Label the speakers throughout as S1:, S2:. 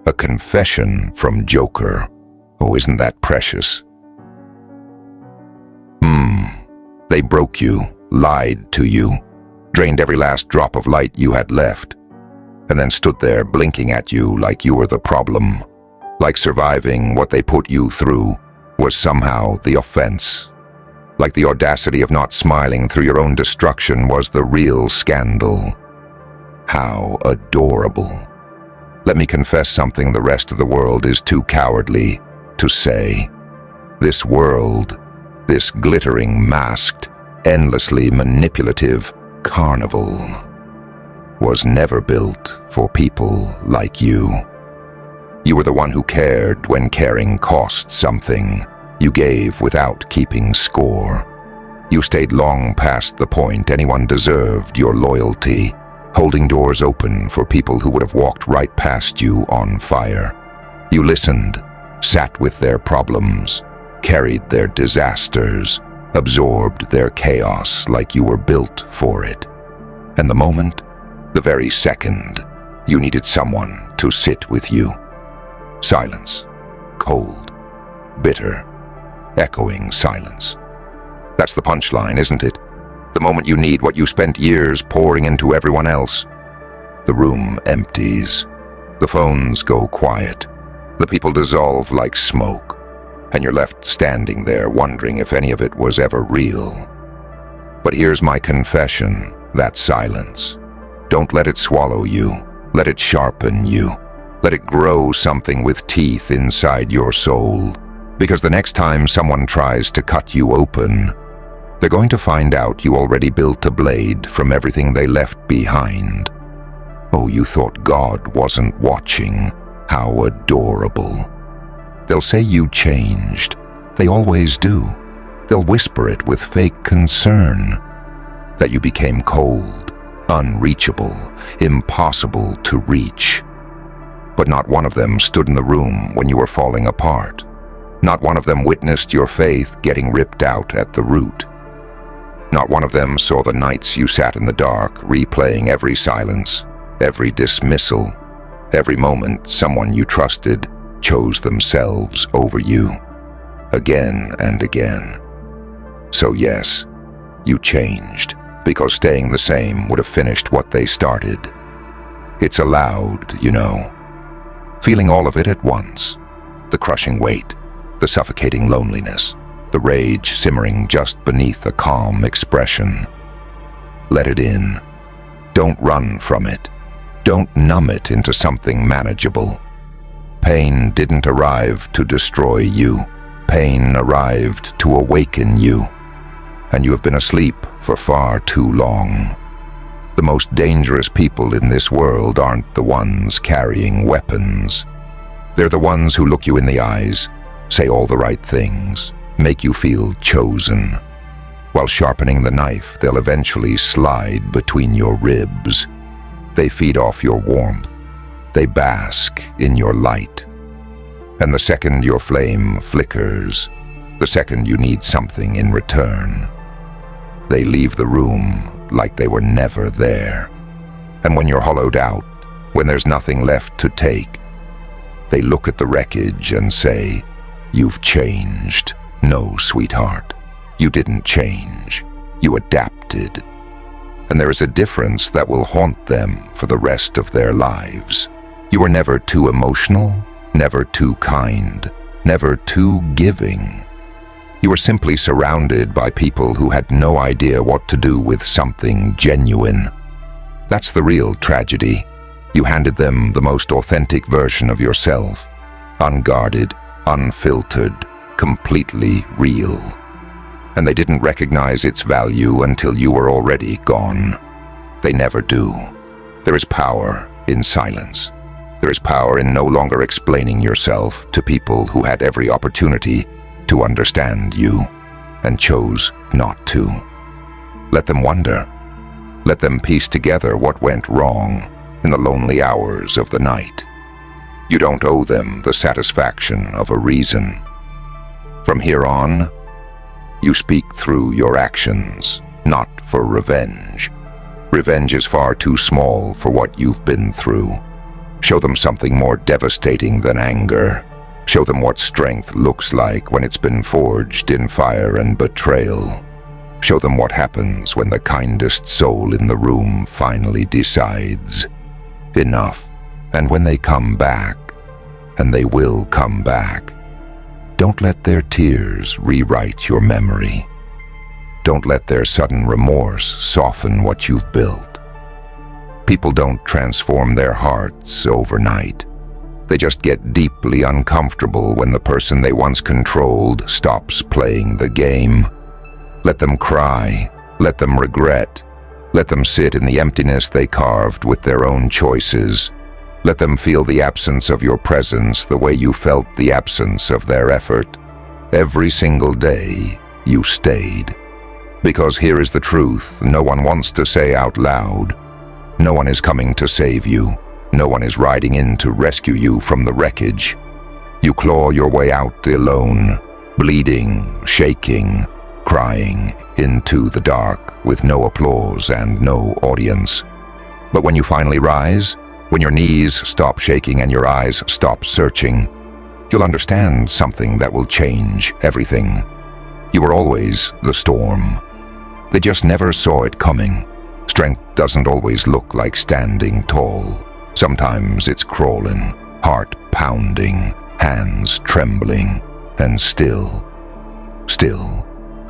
S1: A confession from Joker. Oh, isn't that precious? They broke you, lied to you, drained every last drop of light you had left, and then stood there blinking at you like you were the problem, like surviving what they put you through was somehow the offense, like the audacity of not smiling through your own destruction was the real scandal. How adorable. Let me confess something the rest of the world is too cowardly to say. This world, this glittering, masked, endlessly manipulative carnival, was never built for people like you. You were the one who cared when caring cost something. You gave without keeping score. You stayed long past the point anyone deserved your loyalty, holding doors open for people who would have walked right past you on fire. You listened, sat with their problems, carried their disasters, absorbed their chaos like you were built for it. And the moment, the very second, you needed someone to sit with you. Silence. Cold. Bitter. Echoing silence. That's the punchline, isn't it? The moment you need what you spent years pouring into everyone else. The room empties. The phones go quiet. The people dissolve like smoke. And you're left standing there wondering if any of it was ever real. But here's my confession, that silence. Don't let it swallow you. Let it sharpen you. Let it grow something with teeth inside your soul. Because the next time someone tries to cut you open, they're going to find out you already built a blade from everything they left behind. Oh, you thought God wasn't watching. How adorable. They'll say you changed. They always do. They'll whisper it with fake concern. That you became cold, unreachable, impossible to reach. But not one of them stood in the room when you were falling apart. Not one of them witnessed your faith getting ripped out at the root. Not one of them saw the nights you sat in the dark, replaying every silence, every dismissal, every moment someone you trusted chose themselves over you, again and again. So yes, you changed, because staying the same would have finished what they started. It's allowed, you know. Feeling all of it at once. The crushing weight, the suffocating loneliness, the rage simmering just beneath a calm expression. Let it in. Don't run from it. Don't numb it into something manageable. Pain didn't arrive to destroy you. Pain arrived to awaken you. And you have been asleep for far too long. The most dangerous people in this world aren't the ones carrying weapons. They're the ones who look you in the eyes, say all the right things, make you feel chosen. While sharpening the knife, they'll eventually slide between your ribs. They feed off your warmth. They bask in your light. And the second your flame flickers, the second you need something in return, they leave the room like they were never there. And when you're hollowed out, when there's nothing left to take, they look at the wreckage and say, "You've changed." No, sweetheart, you didn't change. You adapted. And there is a difference that will haunt them for the rest of their lives. You were never too emotional, never too kind, never too giving. You were simply surrounded by people who had no idea what to do with something genuine. That's the real tragedy. You handed them the most authentic version of yourself, unguarded, unfiltered, completely real. And they didn't recognize its value until you were already gone. They never do. There is power in silence. There is power in no longer explaining yourself to people who had every opportunity to understand you and chose not to. Let them wonder. Let them piece together what went wrong in the lonely hours of the night. You don't owe them the satisfaction of a reason. From here on, you speak through your actions, not for revenge. Revenge is far too small for what you've been through. Show them something more devastating than anger. Show them what strength looks like when it's been forged in fire and betrayal. Show them what happens when the kindest soul in the room finally decides enough. And when they come back, and they will come back, don't let their tears rewrite your memory. Don't let their sudden remorse soften what you've built. People don't transform their hearts overnight. They just get deeply uncomfortable when the person they once controlled stops playing the game. Let them cry, let them regret, let them sit in the emptiness they carved with their own choices. Let them feel the absence of your presence the way you felt the absence of their effort. Every single day, you stayed. Because here is the truth no one wants to say out loud. No one is coming to save you. No one is riding in to rescue you from the wreckage. You claw your way out alone, bleeding, shaking, crying into the dark with no applause and no audience. But when you finally rise, when your knees stop shaking and your eyes stop searching, you'll understand something that will change everything. You were always the storm. They just never saw it coming. Strength doesn't always look like standing tall. Sometimes it's crawling, heart pounding, hands trembling, and still,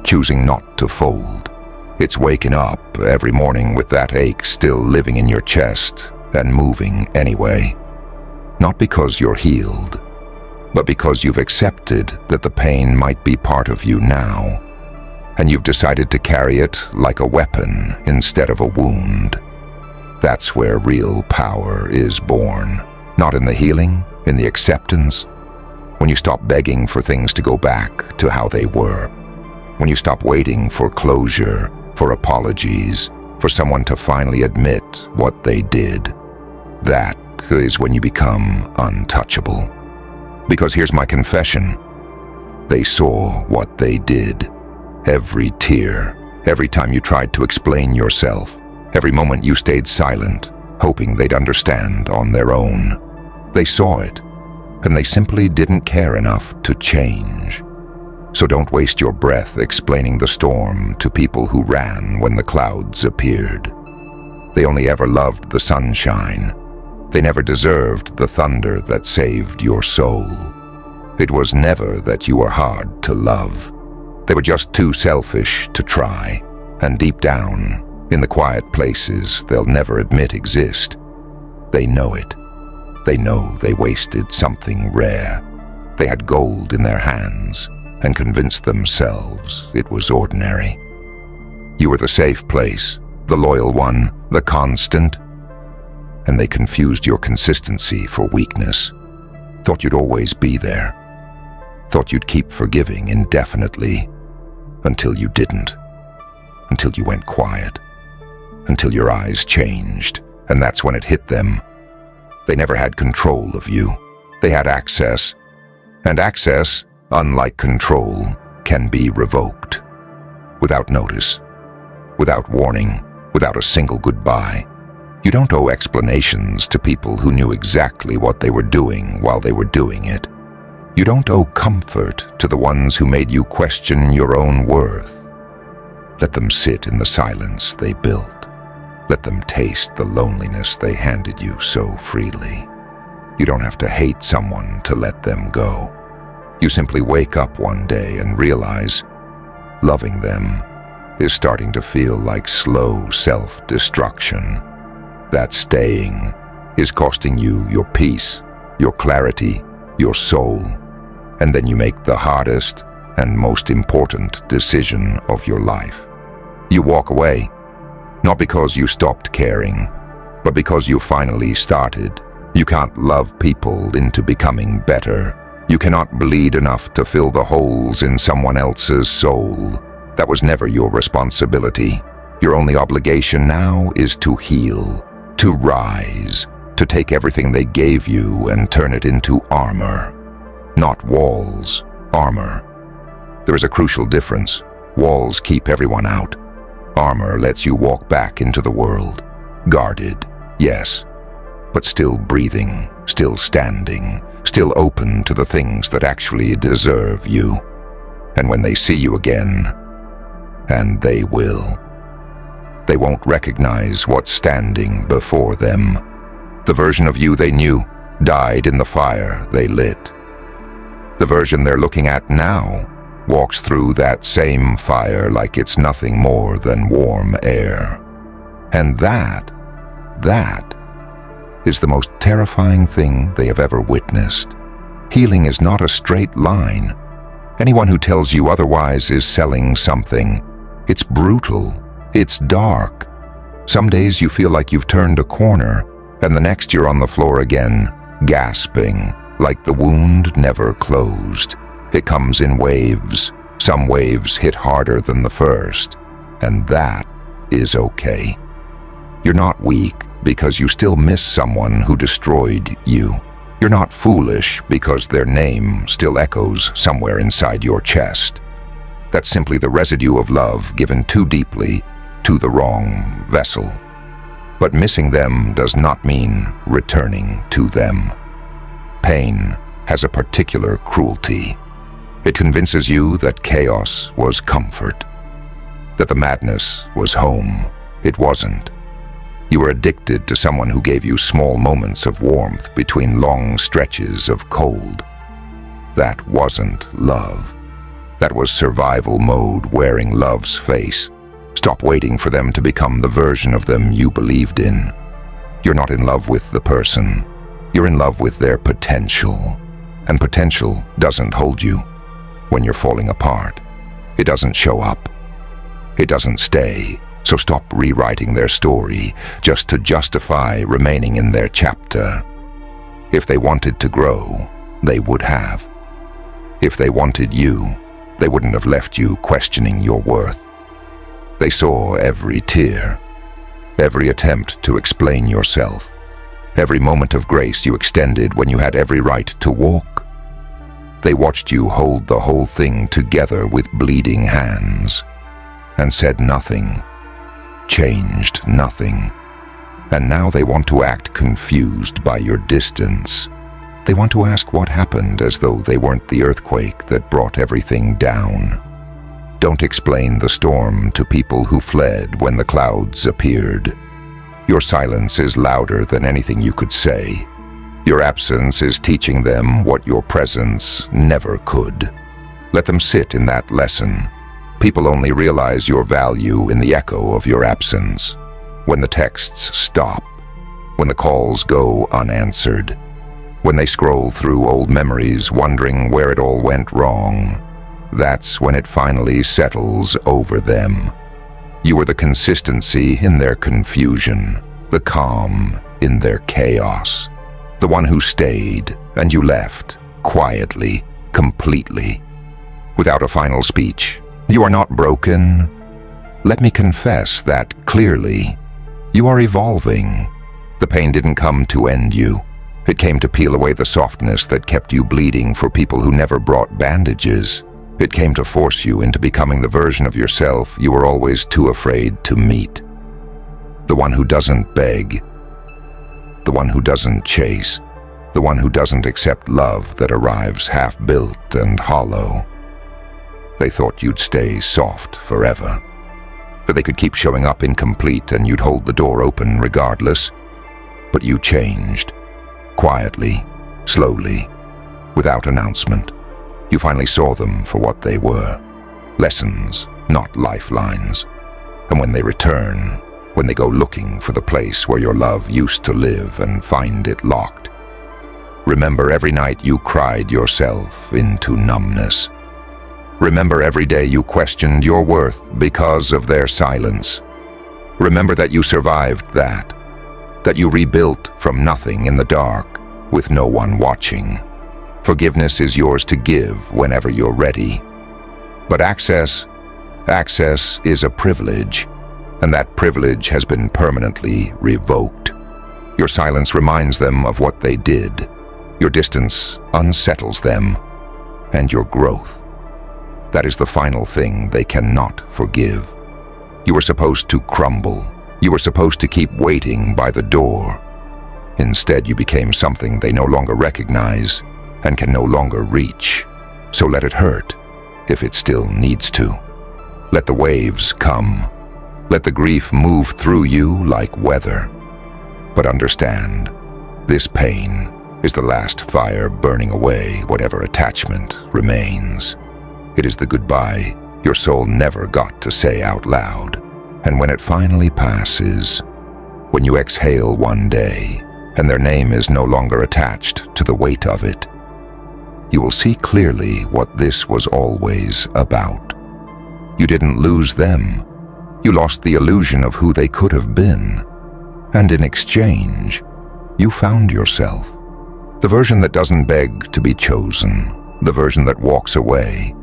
S1: choosing not to fold. It's waking up every morning with that ache still living in your chest and moving anyway. Not because you're healed, but because you've accepted that the pain might be part of you now, and you've decided to carry it like a weapon instead of a wound. That's where real power is born. Not in the healing, in the acceptance. When you stop begging for things to go back to how they were. When you stop waiting for closure, for apologies, for someone to finally admit what they did. That is when you become untouchable. Because here's my confession. They saw what they did. Every tear, every time you tried to explain yourself, every moment you stayed silent, hoping they'd understand on their own. They saw it, and they simply didn't care enough to change. So don't waste your breath explaining the storm to people who ran when the clouds appeared. They only ever loved the sunshine. They never deserved the thunder that saved your soul. It was never that you were hard to love. They were just too selfish to try, and deep down, in the quiet places they'll never admit exist, they know it. They know they wasted something rare. They had gold in their hands and convinced themselves it was ordinary. You were the safe place, the loyal one, the constant, and they confused your consistency for weakness. Thought you'd always be there. Thought you'd keep forgiving indefinitely, until you didn't. Until you went quiet. Until your eyes changed, and that's when it hit them. They never had control of you. They had access. And access, unlike control, can be revoked. Without notice. Without warning. Without a single goodbye. You don't owe explanations to people who knew exactly what they were doing while they were doing it. You don't owe comfort to the ones who made you question your own worth. Let them sit in the silence they built. Let them taste the loneliness they handed you so freely. You don't have to hate someone to let them go. You simply wake up one day and realize loving them is starting to feel like slow self-destruction. That staying is costing you your peace, your clarity, your soul, and then you make the hardest and most important decision of your life. You walk away, not because you stopped caring, but because you finally started. You can't love people into becoming better. You cannot bleed enough to fill the holes in someone else's soul. That was never your responsibility. Your only obligation now is to heal, to rise, to take everything they gave you and turn it into armor. Not walls, armor. There is a crucial difference. Walls keep everyone out. Armor lets you walk back into the world. Guarded, yes, but still breathing, still standing, still open to the things that actually deserve you. And when they see you again, and they will, they won't recognize what's standing before them. The version of you they knew died in the fire they lit. The version they're looking at now walks through that same fire like it's nothing more than warm air. And that is the most terrifying thing they have ever witnessed. Healing is not a straight line. Anyone who tells you otherwise is selling something. It's brutal. It's dark. Some days you feel like you've turned a corner, and the next you're on the floor again, gasping, like the wound never closed. It comes in waves. Some waves hit harder than the first, and that is okay. You're not weak because you still miss someone who destroyed you. You're not foolish because their name still echoes somewhere inside your chest. That's simply the residue of love given too deeply to the wrong vessel. But missing them does not mean returning to them. Pain has a particular cruelty. It convinces you that chaos was comfort, that the madness was home. It wasn't. You were addicted to someone who gave you small moments of warmth between long stretches of cold. That wasn't love. That was survival mode wearing love's face. Stop waiting for them to become the version of them you believed in. You're not in love with the person. You're in love with their potential. And potential doesn't hold you when you're falling apart. It doesn't show up. It doesn't stay. So stop rewriting their story just to justify remaining in their chapter. If they wanted to grow, they would have. If they wanted you, they wouldn't have left you questioning your worth. They saw every tear, every attempt to explain yourself, every moment of grace you extended when you had every right to walk. They watched you hold the whole thing together with bleeding hands and said nothing, changed nothing. And now they want to act confused by your distance. They want to ask what happened as though they weren't the earthquake that brought everything down. Don't explain the storm to people who fled when the clouds appeared. Your silence is louder than anything you could say. Your absence is teaching them what your presence never could. Let them sit in that lesson. People only realize your value in the echo of your absence. When the texts stop, when the calls go unanswered, when they scroll through old memories wondering where it all went wrong, that's when it finally settles over them. You were the consistency in their confusion, the calm in their chaos, the one who stayed and you left, quietly, completely, without a final speech. You are not broken. Let me confess that clearly. You are evolving. The pain didn't come to end you. It came to peel away the softness that kept you bleeding for people who never brought bandages. It came to force you into becoming the version of yourself you were always too afraid to meet. The one who doesn't beg. The one who doesn't chase. The one who doesn't accept love that arrives half-built and hollow. They thought you'd stay soft forever, that they could keep showing up incomplete and you'd hold the door open regardless. But you changed. Quietly, slowly, without announcement. You finally saw them for what they were. Lessons, not lifelines. And when they return, when they go looking for the place where your love used to live and find it locked, remember every night you cried yourself into numbness. Remember every day you questioned your worth because of their silence. Remember that you survived that you rebuilt from nothing in the dark with no one watching. Forgiveness is yours to give whenever you're ready. But access is a privilege, and that privilege has been permanently revoked. Your silence reminds them of what they did. Your distance unsettles them, and your growth. That is the final thing they cannot forgive. You were supposed to crumble. You were supposed to keep waiting by the door. Instead, you became something they no longer recognize and can no longer reach. So let it hurt, if it still needs to. Let the waves come. Let the grief move through you like weather. But understand, this pain is the last fire burning away whatever attachment remains. It is the goodbye your soul never got to say out loud. And when it finally passes, when you exhale one day, and their name is no longer attached to the weight of it, you will see clearly what this was always about. You didn't lose them. You lost the illusion of who they could have been. And in exchange, you found yourself. The version that doesn't beg to be chosen. The version that walks away,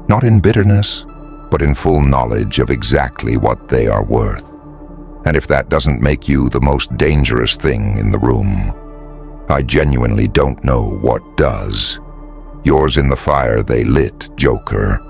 S1: not in bitterness, but in full knowledge of exactly what they are worth. And if that doesn't make you the most dangerous thing in the room, I genuinely don't know what does. Yours in the fire they lit, Joker.